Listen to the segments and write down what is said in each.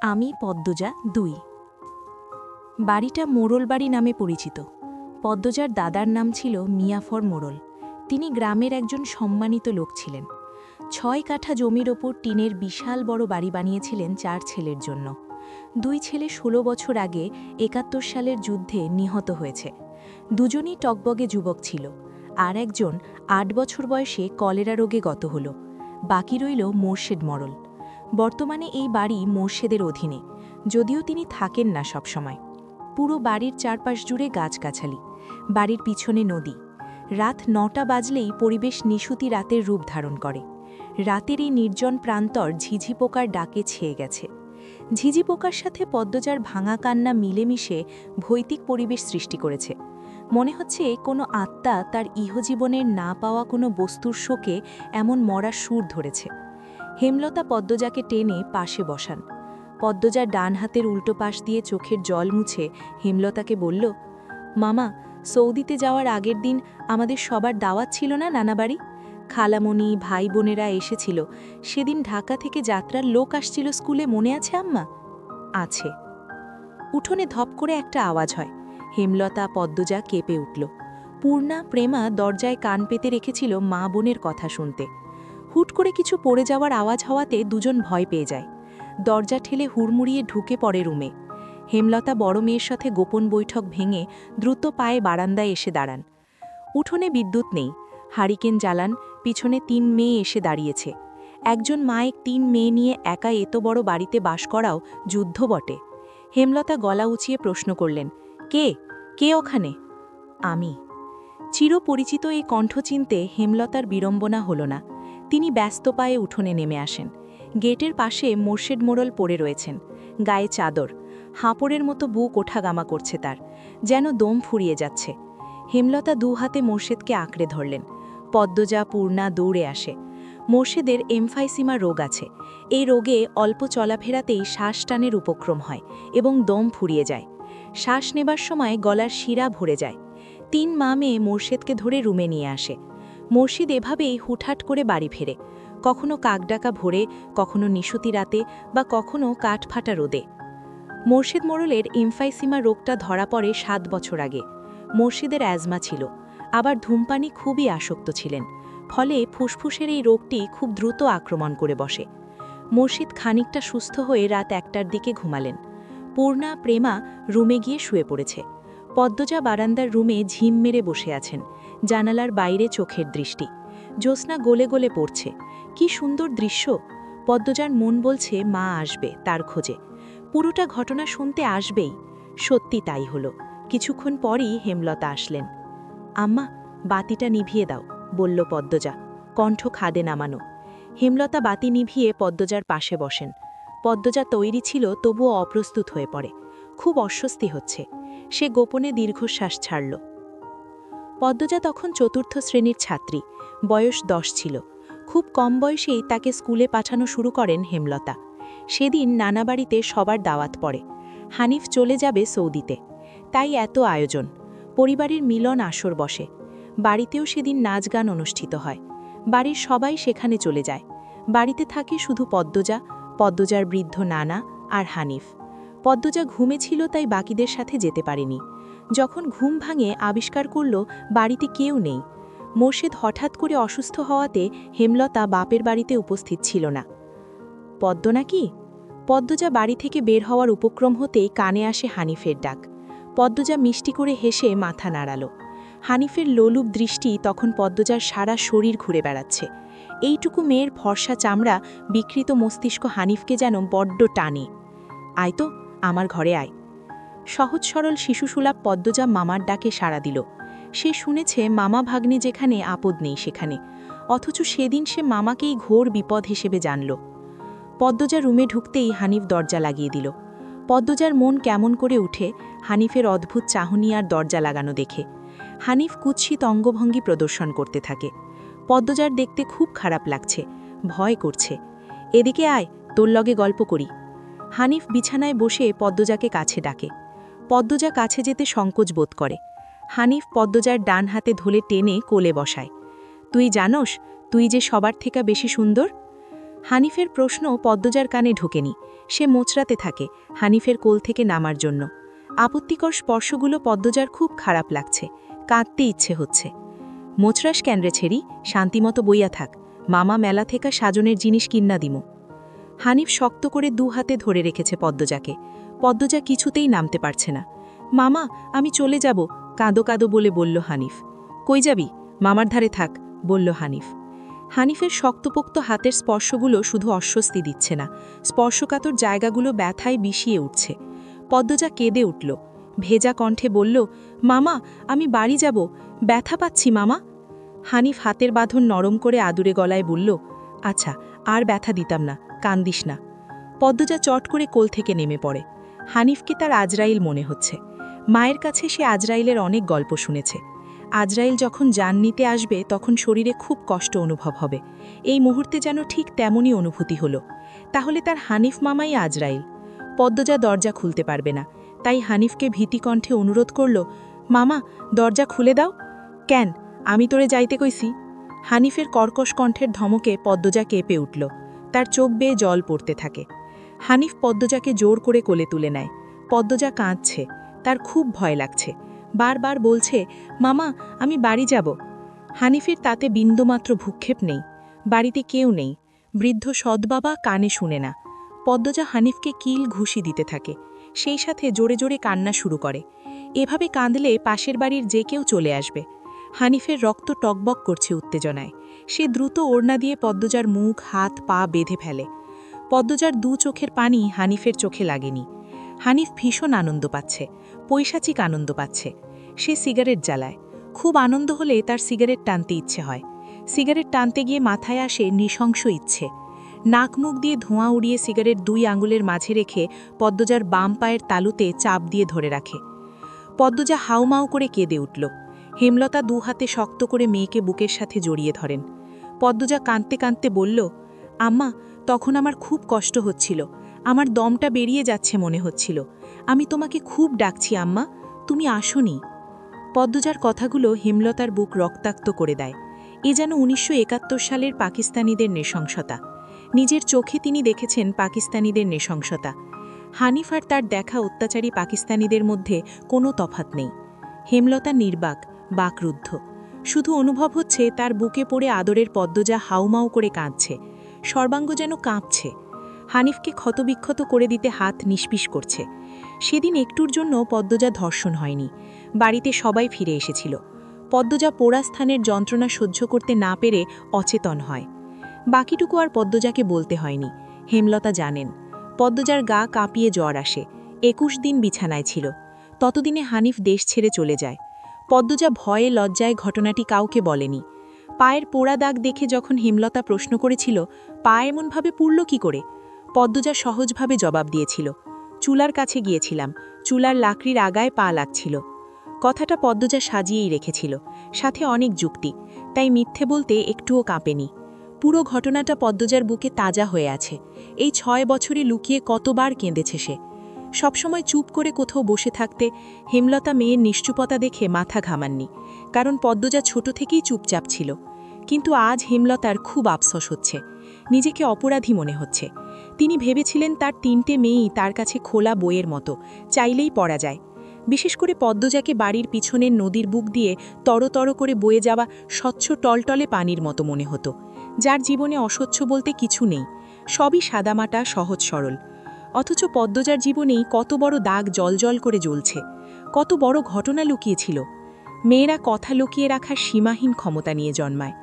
আমি পদ্মজা ২। বাড়িটা মোড়ল বাড়ি নামে পরিচিত। পদ্মজার দাদার নাম ছিল মিয়াফর মোড়ল। তিনি গ্রামের একজন সম্মানিত লোক ছিলেন। ৬ কাঠা জমির ওপর টিনের বিশাল বড় বাড়ি বানিয়েছিলেন ৪ ছেলের জন্য। ২ ছেলে ১৬ বছর আগে ৭১ সালের যুদ্ধে নিহত হয়েছে। দুজনই টকবগে যুবক ছিল, আর একজন ৮ বছর বয়সে কলেরা রোগে গত হল। বাকি রইল মোর্শেদ মোড়ল। বর্তমানে এই বাড়ি মোর্শেদের অধীনে, যদিও তিনি থাকেন না সবসময়। পুরো বাড়ির চারপাশ জুড়ে গাছগাছালি, বাড়ির পিছনে নদী। রাত ৯টা বাজলেই পরিবেশ নিশুতি রাতের রূপ ধারণ করে। রাতের এই নির্জন প্রান্তর ঝিঝি পোকার ডাকে ছেয়ে গেছে। ঝিঝি পোকার সাথে পদ্মজার ভাঙা কান্না মিলেমিশে ভৌতিক পরিবেশ সৃষ্টি করেছে। মনে হচ্ছে কোনো আত্মা তার ইহজীবনের না পাওয়া কোনো বস্তুর শোকে এমন মরা সুর ধরেছে। হেমলতা পদ্মজাকে টেনে পাশে বসান। পদ্মজার ডান হাতের উল্টো পাশ দিয়ে চোখের জল মুছে হেমলতাকে বলল, মামা, সৌদিতে যাওয়ার আগের দিন আমাদের সবার দাওয়াত ছিল না নানাবাড়ি? খালামণি, ভাই বোনেরা এসেছিল। সেদিন ঢাকা থেকে যাত্রার লোক আসছিল স্কুলে, মনে আছে আম্মা? আছে। উঠোনে ধপ করে একটা আওয়াজ হয়। হেমলতা পদ্মজা কেঁপে উঠল। পূর্ণা, প্রেমা দরজায় কান পেতে রেখেছিল মা বোনের কথা শুনতে। হুট করে কিছু পড়ে যাওয়ার আওয়াজ হওয়াতে দুজন ভয় পেয়ে যায়। দরজা ঠেলে হুড়মুড়িয়ে ঢুকে পড়ে রুমে। হেমলতা বড় মেয়ের সাথে গোপন বৈঠক ভেঙে দ্রুত পায়ে বারান্দায় এসে দাঁড়ান। উঠোনে বিদ্যুৎ নেই। হারিকেন জ্বালান, পিছনে ৩ মেয়ে এসে দাঁড়িয়েছে। একজন মায়ের ৩ মেয়ে নিয়ে একা এত বড় বাড়িতে বাস করাও যুদ্ধ বটে। হেমলতা গলা উঁচিয়ে প্রশ্ন করলেন, কে কে ওখানে? আমি। চিরপরিচিত এই কণ্ঠ চিনতে হেমলতার বিড়ম্বনা হল না। তিনি ব্যস্ত পায়ে উঠোনে নেমে আসেন। গেটের পাশে মোর্শেদ মোড়ল পড়ে রয়েছেন, গায়ে চাদর। হাঁপড়ের মতো বুক ওঠাগামা করছে তার, যেন দম ফুরিয়ে যাচ্ছে। হেমলতা ২ হাতে মোর্শেদকে আঁকড়ে ধরলেন। পদ্মজা, পূর্ণা দৌড়ে আসে। মোর্শেদের এমফাইসিমা রোগ আছে। এই রোগে অল্প চলাফেরাতেই শ্বাস টানের উপক্রম হয় এবং দম ফুরিয়ে যায়। শ্বাস নেবার সময় গলার শিরা ভরে যায়। ৩ মা মেয়ে মোর্শেদকে ধরে রুমে নিয়ে আসে। মোর্শেদ এভাবেই হুটহাট করে বাড়ি ফেরে, কখনো কাকডাকা ভোরে, কখনো নিশুতি রাতে, বা কখনো কাঠফাটা রোদে। মোর্শেদ মোড়লের এমফাইসিমা রোগটা ধরা পড়ে ৭ বছর আগে। মোর্শেদের অ্যাজমা ছিল, আবার ধূমপানি খুবই আসক্ত ছিলেন। ফলে ফুসফুসের এই রোগটি খুব দ্রুত আক্রমণ করে বসে। মোর্শেদ খানিকটা সুস্থ হয়ে রাত ১টার দিকে ঘুমালেন। পূর্ণা, প্রেমা রুমে গিয়ে শুয়ে পড়েছে। পদ্মজা বারান্দার রুমে ঝিম মেরে বসে আছেন, জানালার বাইরে চোখের দৃষ্টি। জ্যোৎস্না গলে গলে পড়ছে। কি সুন্দর দৃশ্য! পদ্মজার মন বলছে মা আসবে তার খোঁজে, পুরোটা ঘটনা শুনতে আসবেই। সত্যি তাই হলো। কিছুক্ষণ পরই হেমলতা আসলেন। আম্মা, বাতিটা নিভিয়ে দাও, বলল পদ্মজা, কণ্ঠ খাদে নামানো। হেমলতা বাতি নিভিয়ে পদ্মজার পাশে বসেন। পদ্মজা তৈরি ছিল, তবুও অপ্রস্তুত হয়ে পড়ে। খুব অস্বস্তি হচ্ছে। সে গোপনে দীর্ঘশ্বাস ছাড়ল। পদ্মজা তখন ৪র্থ শ্রেণীর ছাত্রী, বয়স ১০ ছিল। খুব কম বয়সেই তাকে স্কুলে পাঠানো শুরু করেন হেমলতা। সেদিন নানাবাড়িতে সবার দাওয়াত পড়ে। হানিফ চলে যাবে সৌদিতে, তাই এত আয়োজন। পরিবারের মিলন আসর বসে। বাড়িতেও সেদিন নাচ গান অনুষ্ঠিত হয়। বাড়ির সবাই সেখানে চলে যায়। বাড়িতে থাকে শুধু পদ্মজা, পদ্মজার বৃদ্ধ নানা আর হানিফ। পদ্মজা ঘুমেছিল, তাই বাকিদের সাথে যেতে পারেনি। যখন ঘুম ভাঙে আবিষ্কার করল বাড়িতে কেউ নেই। মোর্শেদ হঠাৎ করে অসুস্থ হওয়াতে হেমলতা বাপের বাড়িতে উপস্থিত ছিল না। পদ্ম নাকি? পদ্মজা বাড়ি থেকে বের হওয়ার উপক্রম হতেই কানে আসে হানিফের ডাক। পদ্মজা মিষ্টি করে হেসে মাথা নাড়াল। হানিফের লোলুপ দৃষ্টি তখন পদ্মজার সারা শরীর ঘুরে বেড়াচ্ছে। এইটুকু মেয়ের ফর্সা চামড়া, বিকৃত মস্তিষ্ক হানিফকে যেন বড্ড টানে। আয় তো, আমার ঘরে আয়। সহজ সরল শিশুসুলভ পদ্মজা মামার ডাকে সাড়া দিল। সে শুনেছে মামা ভাগ্নে যেখানে, আপদ নেই সেখানে। অথচ সেদিন সে মামাকেই ঘোর বিপদ হিসেবে জানল। পদ্মজা রুমে ঢুকতেই হানিফ দরজা লাগিয়ে দিল। পদ্মজার মন কেমন করে উঠে হানিফের অদ্ভুত চাহনি আর দরজা লাগানো দেখে। হানিফ কুৎসিত অঙ্গভঙ্গি প্রদর্শন করতে থাকে। পদ্মজার দেখতে খুব খারাপ লাগছে, ভয় করছে। এদিকে আয়, তোর লগে গল্প করি। হানিফ বিছানায় বসে পদ্মজাকে কাছে ডাকে। পদ্মজা কাছে যেতে সংকোচ বোধ করে। হানিফ পদ্মজার ডান হাতে ধরে টেনে কোলে বসায়। তুই জানোস, তুই যে সবার থেকে বেশি সুন্দর? হানিফের প্রশ্ন পদ্মজার কানে ঢোকেনি। সে মোচড়াতে থাকে হানিফের কোল থেকে নামার জন্য। আপত্তিকর স্পর্শগুলো পদ্মজার খুব খারাপ লাগছে, কাঁদতে ইচ্ছে হচ্ছে। মোচড়াস ক্যানরে ছেড়ি, শান্তিমতো বইয়া থাক, মামা মেলা থেকে সাজনের জিনিস কিন্না দিমু। হানিফ শক্ত করে 2 হাতে ধরে রেখেছে পদ্মজাকে। পদ্মজা কিছুতেই নামতে পারছে না। মামা, আমি চলে যাব, কাঁদো কাঁদো বলে বলল হানিফ। কই যাবি? মামার ধারে থাক, বলল হানিফ। হানিফের শক্তপোক্ত হাতের স্পর্শগুলো শুধু অস্বস্তি দিচ্ছে না, স্পর্শকাতর জায়গাগুলো ব্যথায় বিষিয়ে উঠছে। পদ্মজা কেঁদে উঠল, ভেজা কণ্ঠে বলল, মামা, আমি বাড়ি যাব, ব্যথা পাচ্ছি মামা। হানিফ হাতের বাঁধন নরম করে আদুরে গলায় বলল, আচ্ছা, আর ব্যথা দিতাম না, কান্দিস না। পদ্মজা চট করে কোল থেকে নেমে পড়ে। হানিফকে তার আজরাইল মনে হচ্ছে। মায়ের কাছে সে আজরাইলের অনেক গল্প শুনেছে। আজরাইল যখন জান নিতে আসবে তখন শরীরে খুব কষ্ট অনুভব হবে। এই মুহূর্তে যেন ঠিক তেমনই অনুভূতি হলো। তাহলে তার হানিফ মামাই আজরাইল। পদ্মজা দরজা খুলতে পারবে না, তাই হানিফকে ভীতিকণ্ঠে অনুরোধ করল, মামা, দরজা খুলে দাও। কেন, আমি তোরে যাইতে কইছি? হানিফের কর্কশ কণ্ঠের ধমকে পদ্মজা কেঁপে উঠল। তার চোখ বেয়ে জল পড়তে থাকে। হানিফ পদ্মজাকে জোর করে কোলে তুলে নেয়। পদ্মজা কাঁদছে, তার খুব ভয় লাগছে। বারবার বলছে, মামা, আমি বাড়ি যাব। হানিফের তাতে বিন্দুমাত্র ভূক্ষেপ নেই। বাড়িতে কেউ নেই। বৃদ্ধ সৎবাবা কানে শুনে না। পদ্মজা হানিফকে কিল ঘুষি দিতে থাকে, সেই সাথে জোরে জোরে কান্না শুরু করে। এভাবে কাঁদলে পাশের বাড়ির যে কেউ চলে আসবে। হানিফের রক্ত টকবক করছে উত্তেজনায়। সে দ্রুত ওড়না দিয়ে পদ্মজার মুখ, হাত, পা বেঁধে ফেলে। পদ্মজার 2 চোখের পানি হানিফের চোখে লাগেনি। হানিফ ভীষণ আনন্দ পাচ্ছে, পৈশাচিক আনন্দ পাচ্ছে। সে সিগারেট জ্বালায়। খুব আনন্দ হলে তার সিগারেট টানতে ইচ্ছে হয়। সিগারেট টানতে গিয়ে মাথায় আসে নৃশংস ইচ্ছে। নাক মুখ দিয়ে ধোঁয়া উড়িয়ে সিগারেট 2 আঙুলের মাঝে রেখে পদ্মজার বাম পায়ের তালুতে চাপ দিয়ে ধরে রাখে। পদ্মজা হাউমাউ করে কেঁদে উঠল। হেমলতা 2 হাতে শক্ত করে মেয়েকে বুকের সাথে জড়িয়ে ধরেন। পদ্মজা কাঁদতে কাঁদতে বলল, আম্মা, তখন আমার খুব কষ্ট হচ্ছিল, আমার দমটা বেরিয়ে যাচ্ছে মনে হচ্ছিল। আমি তোমাকে খুব ডাকছি আম্মা, তুমি আসোনি। পদ্মজার কথাগুলো হেমলতার বুক রক্তাক্ত করে দেয়। এ যেন 1971 সালের পাকিস্তানিদের নৃশংসতা। নিজের চোখে তিনি দেখেছেন পাকিস্তানিদের নৃশংসতা। হানিফ আর তার দেখা অত্যাচারী পাকিস্তানিদের মধ্যে কোনো তফাৎ নেই। হেমলতা নির্বাক, বাকরুদ্ধ। শুধু অনুভব হচ্ছে তার বুকে পড়ে আদরের পদ্মজা হাউমাউ করে কাঁদছে, সর্বাঙ্গ যেন কাঁপছে। হানিফকে ক্ষতবিক্ষত করে দিতে হাত নিষ্পিস করছে। সেদিন একটুর জন্য পদ্মজা ধর্ষণ হয়নি। বাড়িতে সবাই ফিরে এসেছিল। পদ্মজা পোড়া স্থানের যন্ত্রণা সহ্য করতে না পেরে অচেতন হয়। বাকিটুকু আর পদ্মজাকে বলতে হয়নি, হেমলতা জানেন। পদ্মজার গা কাঁপিয়ে জ্বর আসে। 21 দিন বিছানায় ছিল। ততদিনে হানিফ দেশ ছেড়ে চলে যায়। পদ্মজা ভয়ে লজ্জায় ঘটনাটি কাউকে বলেনি। পায়ের পোড়া দাগ দেখে যখন হেমলতা প্রশ্ন করেছিল, পা এমনভাবে পুড়ল কি করে, পদ্মজা সহজভাবে জবাব দিয়েছিল, চুলার কাছে গিয়েছিলাম, চুলার লাকড়ির আগায় পা লাগছিল। কথাটা পদ্মজা সাজিয়েই রেখেছিল, সাথে অনেক যুক্তি, তাই মিথ্যে বলতে একটুও কাঁপেনি। পুরো ঘটনাটা পদ্মজার বুকে তাজা হয়ে আছে। এই 6 বছরে লুকিয়ে কতবার কেঁদেছে সে। সবসময় চুপ করে কোথাও বসে থাকতে হেমলতা মেয়ের নিশ্চুপতা দেখে মাথা ঘামাননি, কারণ পদ্মজা ছোট থেকেই চুপচাপ ছিল। কিন্তু আজ হেমলতার খুব আফসোস হচ্ছে, নিজেকে অপরাধী মনে হচ্ছে। তিনি ভেবেছিলেন তার 3টে মেয়েই তার কাছে খোলা বইয়ের মতো, চাইলেই পড়া যায়। বিশেষ করে পদ্মজাকে বাড়ির পিছনের নদীর বুক দিয়ে তরতর করে বয়ে যাওয়া স্বচ্ছ টলটলে পানির মতো মনে হতো, যার জীবনে অস্বচ্ছ বলতে কিছু নেই, সবই সাদামাটা, সহজ সরল। অথচ পদ্মজার জীবনেই কত বড় দাগ জলজল করে জ্বলছে, কত বড় ঘটনা লুকিয়েছিল। মেয়েরা কথা লুকিয়ে রাখার সীমাহীন ক্ষমতা নিয়ে জন্মায়।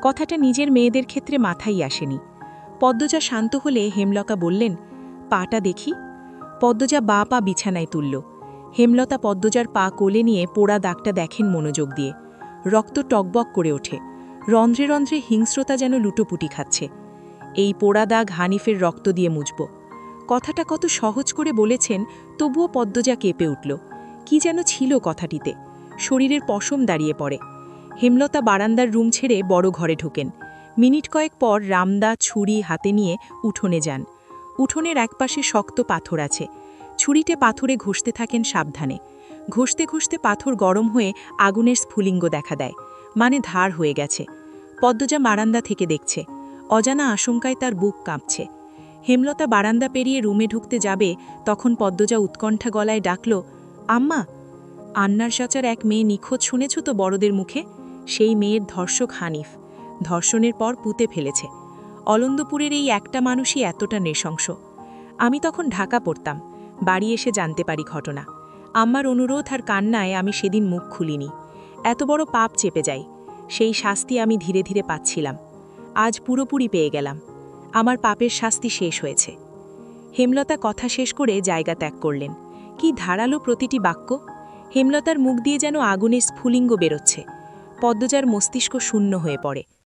কথাটা নিজের মেয়েদের ক্ষেত্রে মাথায় আসেনি। পদ্মজা শান্ত হলে হেমলতা বললেন, পাটা দেখি। পদ্মজা বা পা বিছানায় তুলল। হেমলতা পদ্মজার পা কোলে নিয়ে পোড়া দাগটা দেখেন মনোযোগ দিয়ে। রক্ত টকবক করে ওঠে, রন্ধ্রে রন্ধ্রে হিংস্রতা যেন লুটোপুটি খাচ্ছে। এই পোড়া দাগ হানিফের রক্ত দিয়ে মুছব। কথাটা কত সহজ করে বলেছেন, তবুও পদ্মজা কেঁপে উঠল। কি যেন ছিল কথাটিতে, শরীরের পশম দাঁড়িয়ে পড়ে। হেমলতা বারান্দার রুম ছেড়ে বড় ঘরে ঢোকেন। মিনিট কয়েক পর রামদা ছুরি হাতে নিয়ে উঠোনে যান। উঠোনের একপাশে শক্ত পাথর আছে। ছুরিতে পাথরে ঘষতে থাকেন সাবধানে। ঘষতে ঘষতে পাথর গরম হয়ে আগুনের স্ফুলিঙ্গ দেখা দেয়, মানে ধার হয়ে গেছে। পদ্মজা বারান্দা থেকে দেখছে। অজানা আশঙ্কায় তার বুক কাঁপছে। হেমলতা বারান্দা পেরিয়ে রুমে ঢুকতে যাবে, তখন পদ্মজা উৎকণ্ঠা গলায় ডাকল, আম্মা। আন্নার চাচার এক মেয়ে নিখোঁজ শুনেছ তো বড়দের মুখে? সেই মেয়ের ধর্ষক হানিফ। ধর্ষণের পর পুঁতে ফেলেছে। অলন্দপুরের এই একটা মানুষই এতটা নৃশংস। আমি তখন ঢাকা পড়তাম। বাড়ি এসে জানতে পারি ঘটনা। আম্মার অনুরোধ আর কান্নায় আমি সেদিন মুখ খুলিনি। এত বড় পাপ চেপে যাই। সেই শাস্তি আমি ধীরে ধীরে পাচ্ছিলাম। আজ পুরোপুরি পেয়ে গেলাম। আমার পাপের শাস্তি শেষ হয়েছে। হেমলতা কথা শেষ করে জায়গা ত্যাগ করলেন। কি ধারালো প্রতিটি বাক্য! হেমলতার মুখ দিয়ে যেন আগুনের স্ফুলিঙ্গ বেরোচ্ছে। পদ্মজার মস্তিষ্ক শূন্য হয়ে পড়ে।